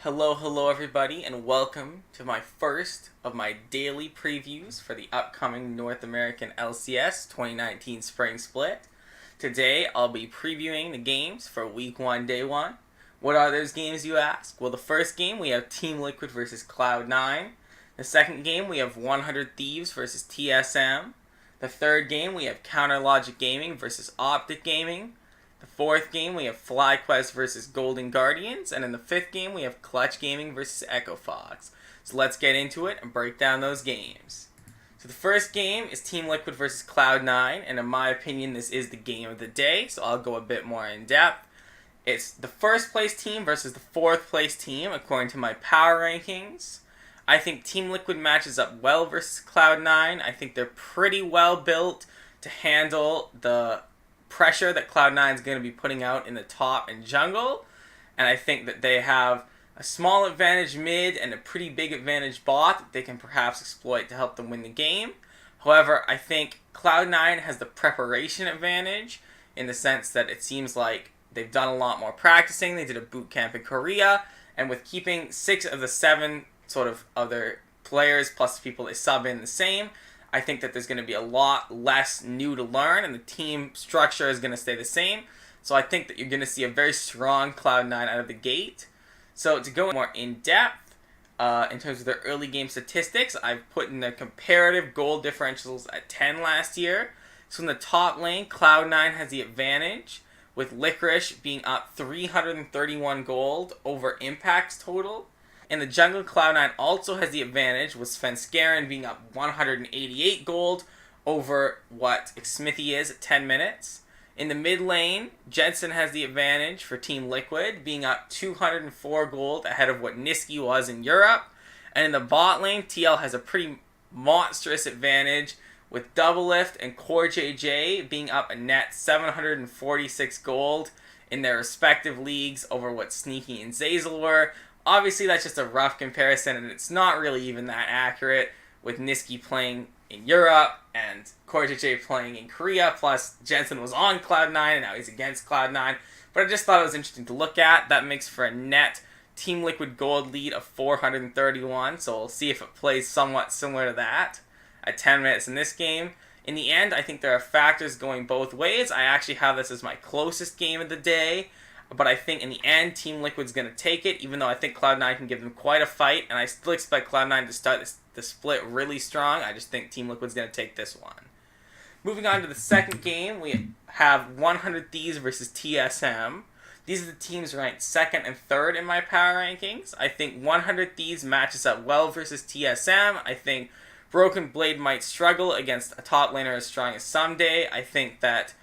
Hello everybody, and welcome to my first of my daily previews for the upcoming North American LCS 2019 Spring Split. Today, I'll be previewing the games for Week 1, Day 1. What are those games, you ask? Well, the first game, we have Team Liquid versus Cloud9. The second game, we have 100 Thieves versus TSM. The third game, we have Counter Logic Gaming versus Optic Gaming. The fourth game, we have FlyQuest versus Golden Guardians. And in the fifth game, we have Clutch Gaming versus Echo Fox. So let's get into it and break down those games. So the first game is Team Liquid versus Cloud9. And in my opinion, this is the game of the day. So I'll go a bit more in depth. It's the first place team versus the fourth place team, according to my power rankings. I think Team Liquid matches up well versus Cloud9. I think they're pretty well built to handle the pressure that Cloud9 is going to be putting out in the top and jungle. And I think that they have a small advantage mid and a pretty big advantage bot that they can perhaps exploit to help them win the game. However, I think Cloud9 has the preparation advantage in the sense that it seems like they've done a lot more practicing. They did a boot camp in Korea, and with keeping 6 of the 7 sort of other players plus the people they sub in the same, I think that there's going to be a lot less new to learn, and the team structure is going to stay the same. So I think that you're going to see a very strong Cloud9 out of the gate. So to go more in depth, in terms of their early game statistics, I've put in their comparative gold differentials at 10 last year. So in the top lane, Cloud9 has the advantage, with Licorice being up 331 gold over Impact's total. In the jungle, Cloud9 also has the advantage, with Svenskeren being up 188 gold over what Smithy is at 10 minutes. In the mid lane, Jensen has the advantage for Team Liquid, being up 204 gold ahead of what Niski was in Europe. And in the bot lane, TL has a pretty monstrous advantage, with Doublelift and Core JJ being up a net 746 gold in their respective leagues over what Sneaky and Zazel were. Obviously, that's just a rough comparison, and it's not really even that accurate, with Niski playing in Europe and Core JJ playing in Korea, plus Jensen was on Cloud9 and now he's against Cloud9. But I just thought it was interesting to look at. That makes for a net Team Liquid gold lead of 431, so we'll see if it plays somewhat similar to that at 10 minutes in this game. In the end, I think there are factors going both ways. I actually have this as my closest game of the day, but I think in the end, Team Liquid's going to take it, even though I think Cloud9 can give them quite a fight, and I still expect Cloud9 to start the split really strong. I just think Team Liquid's going to take this one. Moving on to the second game, we have 100 Thieves versus TSM. These are the teams ranked 2nd and 3rd in my power rankings. I think 100 Thieves matches up well versus TSM. I think Broken Blade might struggle against a top laner as strong as Someday. I think that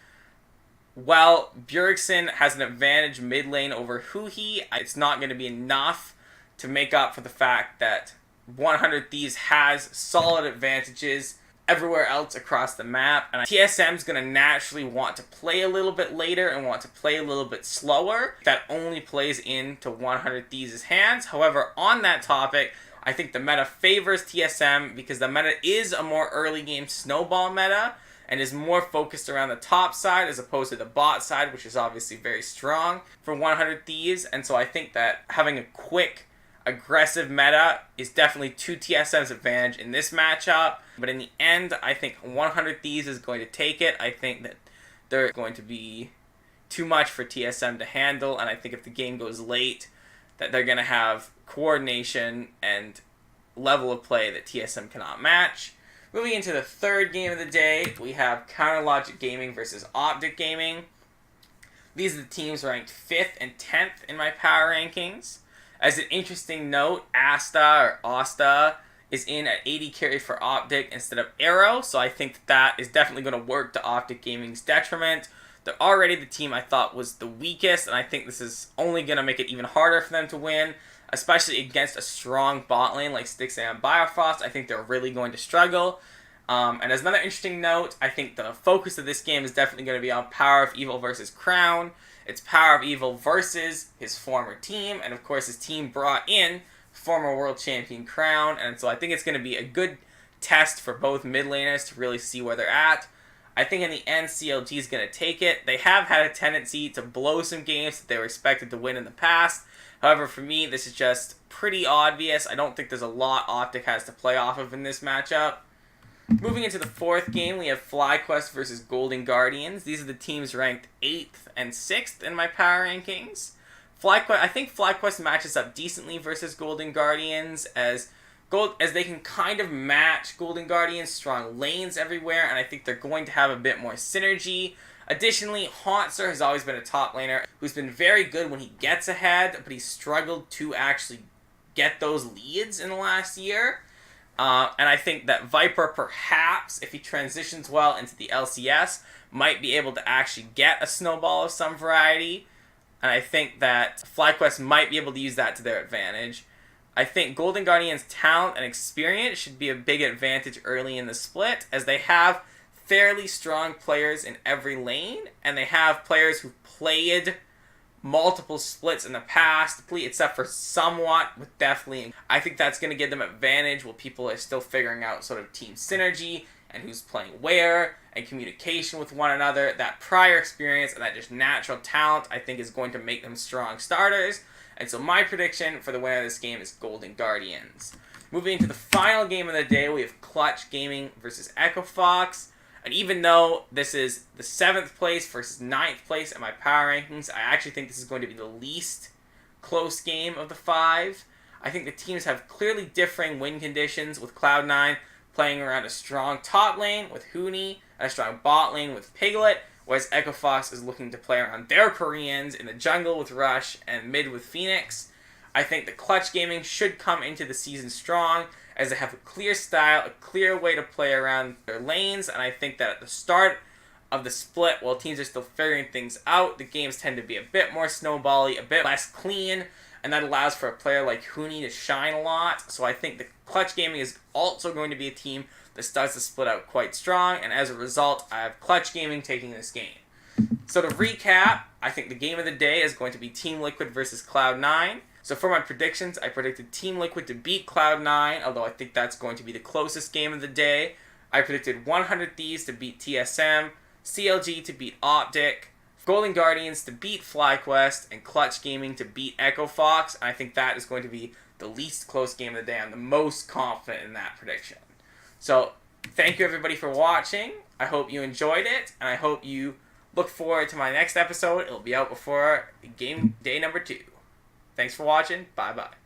while Bjergsen has an advantage mid lane over Huhi, it's not going to be enough to make up for the fact that 100 Thieves has solid advantages everywhere else across the map. And TSM's going to naturally want to play a little bit later and want to play a little bit slower. That only plays into 100 Thieves' hands. However, on that topic, I think the meta favors TSM because the meta is a more early game snowball meta and is more focused around the top side as opposed to the bot side, which is obviously very strong for 100 Thieves. And so I think that having a quick, aggressive meta is definitely to TSM's advantage in this matchup. But in the end, I think 100 Thieves is going to take it. I think that they're going to be too much for TSM to handle, and I think if the game goes late, that they're going to have coordination and level of play that TSM cannot match. Moving into the third game of the day, we have Counter Logic Gaming versus Optic Gaming. These are the teams ranked 5th and 10th in my power rankings. As an interesting note, Asta is in at 80 carry for Optic instead of Arrow, so I think that is definitely going to work to Optic Gaming's detriment. They're already the team I thought was the weakest, and I think this is only going to make it even harder for them to win, especially against a strong bot lane like Stixxay and Biofrost. I think they're really going to struggle. And as another interesting note, I think the focus of this game is definitely going to be on Power of Evil versus Crown. It's Power of Evil versus his former team, and of course his team brought in former world champion Crown, and so I think it's going to be a good test for both mid laners to really see where they're at. I think in the end, CLG is going to take it. They have had a tendency to blow some games that they were expected to win in the past. However, for me, this is just pretty obvious. I don't think there's a lot Optic has to play off of in this matchup. Moving into the fourth game, we have FlyQuest versus Golden Guardians. These are the teams ranked 8th and 6th in my power rankings. I think FlyQuest matches up decently versus Golden Guardians as they can kind of match Golden Guardians' strong lanes everywhere, and I think they're going to have a bit more synergy. Additionally, Hauntzer has always been a top laner who's been very good when he gets ahead, but he's struggled to actually get those leads in the last year. And I think that Viper, perhaps, if he transitions well into the LCS, might be able to actually get a snowball of some variety. And I think that FlyQuest might be able to use that to their advantage. I think Golden Guardians' talent and experience should be a big advantage early in the split, as they have fairly strong players in every lane, and they have players who've played multiple splits in the past, except for somewhat with Deathly. I think that's going to give them advantage while people are still figuring out sort of team synergy and who's playing where and communication with one another. That prior experience and that just natural talent, I think, is going to make them strong starters. And so my prediction for the winner of this game is Golden Guardians. Moving into the final game of the day, we have Clutch Gaming versus Echo Fox. And even though this is the 7th place versus 9th place in my power rankings, I actually think this is going to be the least close game of the 5. I think the teams have clearly differing win conditions, with Cloud9 playing around a strong top lane with Huni and a strong bot lane with Piglet, whereas Echo Fox is looking to play around their Koreans in the jungle with Rush and mid with Phoenix. I think the Clutch Gaming should come into the season strong, as they have a clear style, a clear way to play around their lanes, and I think that at the start of the split, while teams are still figuring things out, the games tend to be a bit more snowbally, a bit less clean, and that allows for a player like Huni to shine a lot. So I think the Clutch Gaming is also going to be a team that starts to split out quite strong, and as a result, I have Clutch Gaming taking this game. So to recap, I think the game of the day is going to be Team Liquid versus Cloud9. So for my predictions, I predicted Team Liquid to beat Cloud9, although I think that's going to be the closest game of the day. I predicted 100 Thieves to beat TSM, CLG to beat Optic, Golden Guardians to beat FlyQuest, and Clutch Gaming to beat Echo Fox. And I think that is going to be the least close game of the day. I'm the most confident in that prediction. So thank you everybody for watching. I hope you enjoyed it, and I hope you look forward to my next episode. It'll be out before game day number 2. Thanks for watching. Bye-bye.